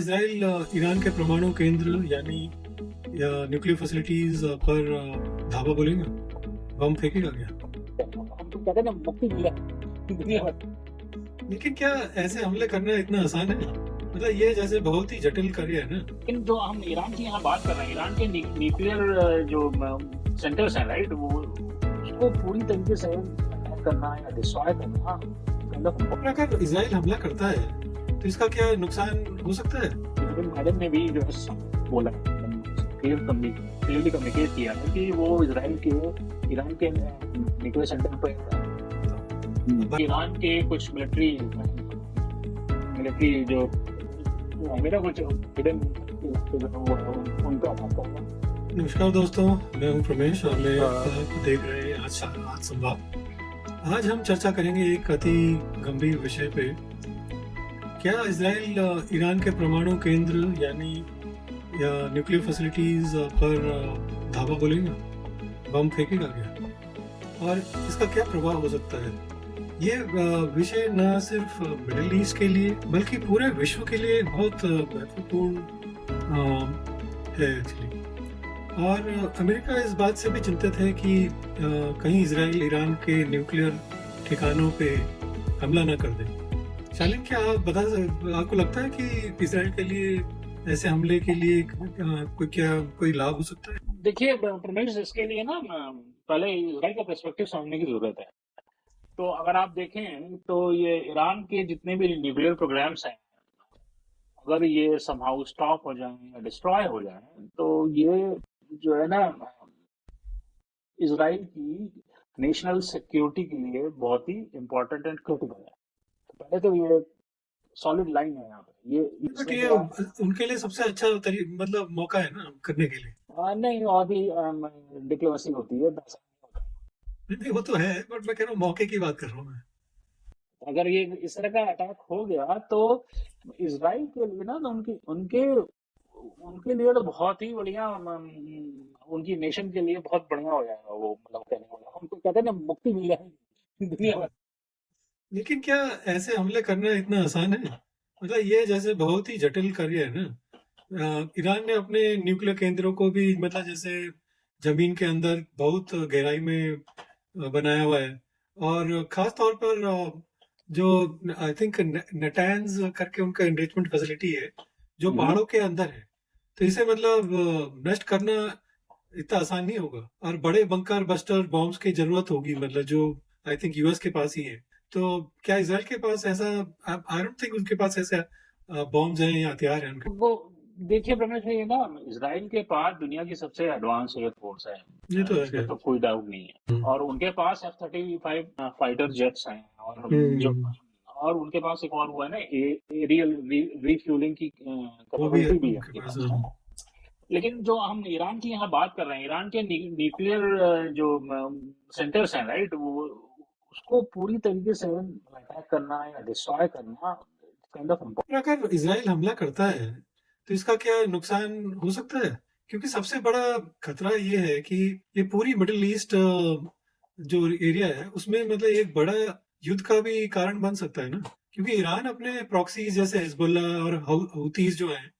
Israel Iran के परमाणु केंद्र यानी या न्यूक्लियर फैसिलिटीज पर धावा बोलेगा, बम फेंकेगा क्या? हम तो कहते हैं ना मुक्ति मिला दुनिया भर। लेकिन क्या ऐसे हमले करना इतना आसान है? मतलब ये जैसे बहुत ही जटिल कार्य है ना। लेकिन जो हम ईरान की यहाँ बात कर रहे हैं, ईरान के न्यूक्लियर जो सेंटर्स हैं, राइट, वो उसको पूरी तरीके से attack करना या डिस्ट्रॉय करना मतलब और अगर इजराइल हमला करता है तो इसका क्या नुकसान हो सकता है? प्रेसिडेंट बाइडेन ने भी जो है बोला, क्लियरली कम्युनिकेट किया है कि वो ईरान के न्यूक्लियर सेंटर पर ईरान के कुछ मिलिट्री जो मेरा कुछ हिडन उनका अटैक करना। नमस्कार दोस्तों, मैं हूं प्रमेश और मैं आप देख रहे हैं आज संवाद। आज हम चर्चा करेंगे एक अति गंभीर विषय पे। क्या इजराइल ईरान के परमाणु केंद्र यानी या न्यूक्लियर फैसिलिटीज पर धावा बोलेगा, बम फेंकेगा क्या? और इसका क्या प्रभाव हो सकता है? ये विषय न सिर्फ मिडिल ईस्ट के लिए बल्कि पूरे विश्व के लिए बहुत महत्वपूर्ण है एक्चुअली। और अमेरिका इस बात से भी चिंतित है कि कहीं इजराइल ईरान के न्यूक्लियर ठिकानों पे हमला न कर दे। शालिन, क्या आप आपको लगता है कि इजराइल के लिए ऐसे हमले के लिए कोई लाभ हो सकता है? देखिए प्रमेश, इसके लिए ना पहले इजराइल का पर्सपेक्टिव समझने की जरूरत है। तो अगर आप देखें तो ये ईरान के जितने भी न्यूक्लियर प्रोग्राम्स हैं, अगर ये समहाउ स्टॉप हो जाएं या डिस्ट्रॉय हो जाएं तो ये जो है ना इजराइल की नेशनल सिक्योरिटी के लिए बहुत ही इम्पोर्टेंट एंड क्रिटिकल है। तो पहले तो ये सॉलिड लाइन है यहाँ पे। बट ये उनके लिए सबसे अच्छा मतलब मौका है ना करने के लिए। नहीं, और भी डिप्लोमेसी होती है। नहीं, वो तो है, बट मैं कह रहा हूँ मौके की बात कर रहा हूँ मैं। अगर ये इस तरह का अटैक हो गया तो इजराइल के लिए ना उनके लिए तो बहुत ही बढ़िया, उनकी नेशन के लिए बहुत बढ़िया हो जाएगा। वो मतलब कहने वाला उनको कहते हैं ना मुक्ति मिल जाएगी दुनिया भर। लेकिन क्या ऐसे हमले करना इतना आसान है? मतलब ये जैसे बहुत ही जटिल कार्य है ना। ईरान ने अपने न्यूक्लियर केंद्रों को भी मतलब जैसे जमीन के अंदर बहुत गहराई में बनाया हुआ है। और खास तौर पर जो आई थिंक नटैंज करके उनका एनरिचमेंट फैसिलिटी है जो पहाड़ों के अंदर है, तो इसे मतलब नष्ट करना इतना आसान नहीं होगा। और बड़े बंकर बस्टर बॉम्ब्स की जरूरत होगी, मतलब जो आई थिंक यूएस के पास ही है। तो क्या इजराइल के पास ऐसा, आई डोंट थिंक उनके पास ऐसे बॉम्ब्स हैं या हथियार हैं उनके। वो देखिए प्रमेश, ये ना इजराइल के पास दुनिया की सबसे एडवांस एयरफोर्स है, ये तो इसमें है। तो कोई डाउट नहीं है। और उनके पास F-35 फाइटर जेट्स हैं, और जो और उनके पास एक और हुआ है ना एरियल रिफ्यूलिंग की वो भी है कैपेबिलिटी भी है उनके उनके पास। पास। लेकिन जो हम ईरान की यहाँ बात कर रहे हैं, ईरान के न्यूक्लियर जो सेंटर्स हैं, राइट, वो उसको पूरी तरीके से अटैक करना या डिस्ट्रॉय करना काइंड ऑफ और अगर इजराइल हमला करता है तो इसका क्या नुकसान हो सकता है? क्योंकि सबसे बड़ा खतरा ये है कि ये पूरी मिडिल ईस्ट जो एरिया है उसमें मतलब एक बड़ा युद्ध का भी कारण बन सकता है ना। क्योंकि ईरान अपने प्रॉक्सीज जैसे हिजबुल्ला और हouthis जो हैं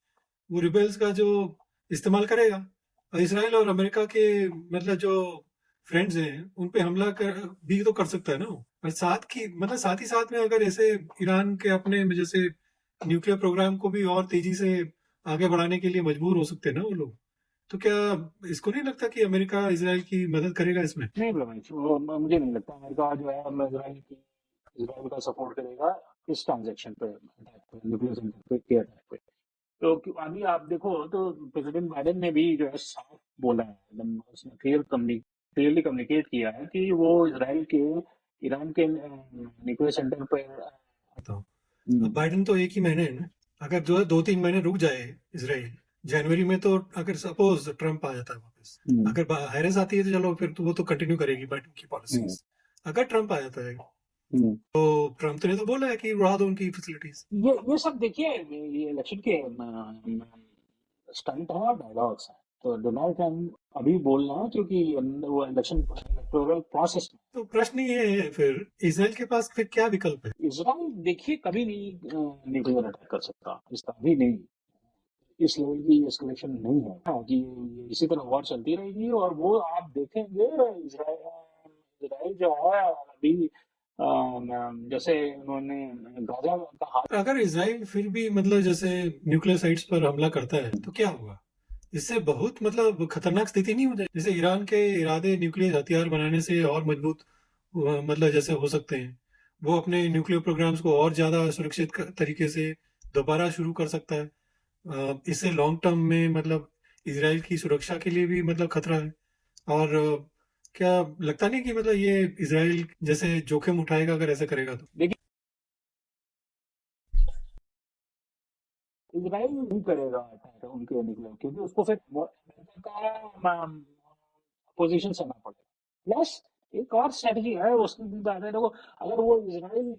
वो रिबेल्स का जो इस्तेमाल करेगा। और इसराइल और अमेरिका के मतलब जो फ्रेंड्स हैं उन पे हमला भी तो कर सकता है ना। और साथ ही साथ में अगर ऐसे ईरान के अपने जैसे न्यूक्लियर प्रोग्राम को भी और तेजी से आगे बढ़ाने के लिए मजबूर हो सकते हैं ना वो लोग। तो क्या इसको नहीं लगता कि अमेरिका इसराइल की मदद करेगा इसमें? नहीं रमेश, वो मुझे नहीं लगता अमेरिका जो है इजराइल का सपोर्ट करेगा इस ट्रांजेक्शन पे, अटैक पे, न्यूक्लियर सेंटर पे के अटैक पे। तो अभी आप देखो तो प्रेसिडेंट बाइडेन ने भी जो है साफ बोला है, एकदम उसने क्लियरली कम्युनिकेट किया है कि वो ईरान के न्यूक्लियर सेंटर पे। बताओ, अब बाइडेन तो एक ही महीने है ना। अगर जो है 2-3 महीने रुक जाए इसराइल जनवरी में, तो अगर सपोज ट्रम्प आ जाता है वापस, अगर हैरिस आती है तो चलो फिर तो वो तो कंटिन्यू करेगी बाइडेन की पॉलिसीज। अगर ट्रम्प आ जाता है तो ट्रम्प ने तो बोला है कि उड़ा दो उनकी फैसिलिटीज। ये सब देखिए, ये इलेक्शन के स्टंट है और डायलॉग्स हैं। तो डोनाल्ड ट्रम्प अभी बोल रहा है क्योंकि वो इलेक्शन प्रोसेस में। तो प्रश्न ये है फिर इसराइल के पास फिर क्या विकल्प है? इजराइल देखिए कभी नहीं न्यूक्लियर अटैक कर सकता, इसका भी नहीं। इस लेवल की एस्केलेशन नहीं है। हाँ, कि ये इसी तरह वॉर चलती रहेगी और वो आप देखेंगे इजराइल इजराइल जो है अभी जैसे उन्होंने गाजा का हाथ। पर अगर इसराइल फिर भी मतलब जैसे न्यूक्लियर साइट्स पर हमला करता है तो क्या होगा? इससे बहुत मतलब खतरनाक स्थिति नहीं हो जाए? जैसे ईरान के इरादे न्यूक्लियर हथियार बनाने से और मजबूत मतलब जैसे हो सकते हैं। वो अपने न्यूक्लियर प्रोग्राम्स को और ज्यादा सुरक्षित तरीके से दोबारा शुरू कर सकता है। इससे लॉन्ग टर्म में मतलब इसराइल की सुरक्षा के लिए भी मतलब खतरा है। और क्या लगता नहीं कि मतलब ये इसराइल जैसे जोखिम उठाएगा अगर ऐसा करेगा तो? देखिए, इजराइल नहीं करेगा अटैक उनके न्यूक्लियर, क्योंकि उसको फिर अमेरिका का पोजीशन करना पड़ेगा। प्लस एक और स्ट्रेटजी है उसकी भी बात है, देखो अगर वो इजराइल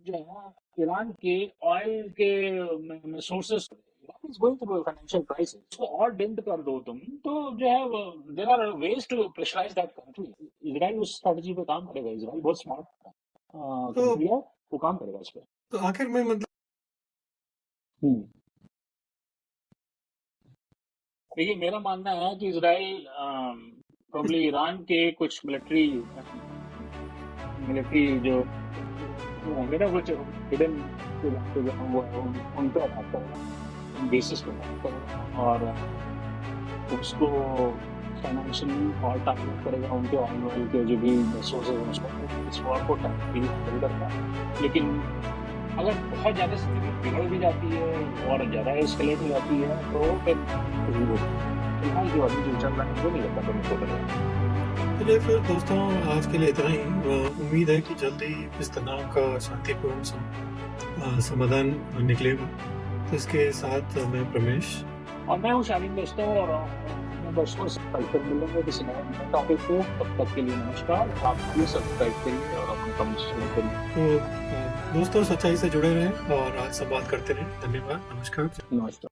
जो है ईरान के ऑयल के sources, Iran is going through financial crisis, उसको और डेंट कर दो तुम तो जो है there are ways to pressurise that country. Israel उस स्ट्रेटजी पे काम करेगा, इजराइल बहुत स्मार्ट तो कंट्री है, वो काम करेगा इस पे। तो आखिर में मतलब हम्म। देखिए, मेरा मानना है कि इजराइल प्रोबब्ली ईरान के कुछ मिलिट्री मिलिट्री जो होंगे ना, कुछ हिडन इलाके जो हैं, वो उन पे अटैक करेगा, बेसिस पे अटैक करेगा और उसको फाइनेंशियली और टारगेट करेगा, उनके ऑयल के जो भी सोर्सेज हैं उसको, इस वॉर को टैक्टिकली हैंडल करेगा। लेकिन अगर बहुत ज़्यादा स्थिति बिगड़ भी जाती है और ज़्यादा एस्केलेट हो जाती है तो फिर फिलहाल जो अभी जो चल रहा है वो नहीं लगता तो मुझको करेगा। चलिए फिर दोस्तों, आज के लिए इतना ही। उम्मीद है कि जल्दी इस तनाव का शांतिपूर्ण समाधान निकलेगा। तो इसके साथ मैं प्रमेश और मैं हूँ शालीन दोस्तों, और मैं दर्शकों से कल फिर मिलेंगे किसी नए टॉपिक पे। तब तक के लिए नमस्कार। आप भी सब्सक्राइब करिए और अपने कमेंट्स करिए। तो दोस्तों, सच्चाई से जुड़े रहें और आज संवाद करते रहें। धन्यवाद। नमस्कार। नमस्कार।